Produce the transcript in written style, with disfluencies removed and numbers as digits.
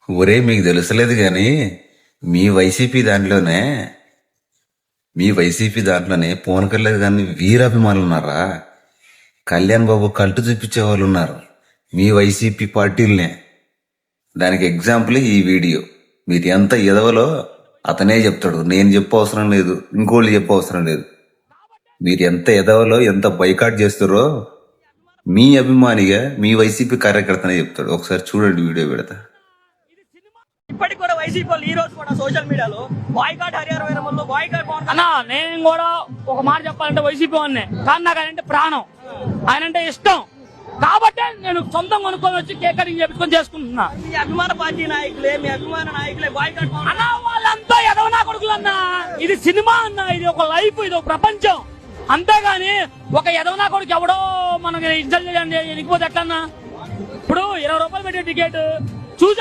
ఒరే మీకు తెలుసలేదు గాని మీ వైసీపీ దాంట్లోనే పవన్ కళ్యాణ్ గారిని వీరాభిమానులు ఉన్నారా? కళ్యాణ్ బాబు కల్టు చూపించే వాళ్ళు ఉన్నారు మీ వైసీపీ పార్టీలనే. దానికి ఎగ్జాంపుల్ ఈ వీడియో. మీరు ఎంత ఎదవలో అతనే చెప్తాడు, నేను చెప్పవసరం లేదు, ఇంకోళ్ళు చెప్పవసరం లేదు. మీరు ఎంత ఎదవలో ఎంత బైకాట్ చేస్తారో మీ అభిమానిగా మీ వైసీపీ కార్యకర్తనే చెప్తాడు. ఒకసారి చూడండి, వీడియో పెడతా. ఇప్పటికి కూడా వైసీపీ వాళ్ళు ఈ రోజు కూడా సోషల్ మీడియాలో బాయ్కాట్ హరిహర వీరమల్లు, బాయ్కాట్ అన్నా నేను కూడా ఒక మాట చెప్పాలంటే వైసీపీ వాడినే, కానీ నాకు ఆయన అంటే ప్రాణం, ఆయన అంటే ఇష్టం. కాబట్టి నేను సొంతం కొనుక్కొని వచ్చి కేక్ కటింగ్ చేపించుకొని చేసుకుంటున్నా. మీ అభిమాన పార్టీ నాయకులే, మీ అభిమాన నాయకులే బాయ్కాట్ అన్నా వాళ్ళంతా ఎదవనా కొడుకులు అన్నా. ఇది సినిమా అన్నా, ఇది ఒక లైఫ్, ఇది ఒక ప్రపంచం. అంతేగాని ఒక ఎదవనా కొడుకు ఎవడో మనకి ఇన్సల్ట్ చేయండి ఎనికిపోతే ఎట్లన్నా. ఇప్పుడు 20 రూపాయలు పెట్టే టికెట్ చూసా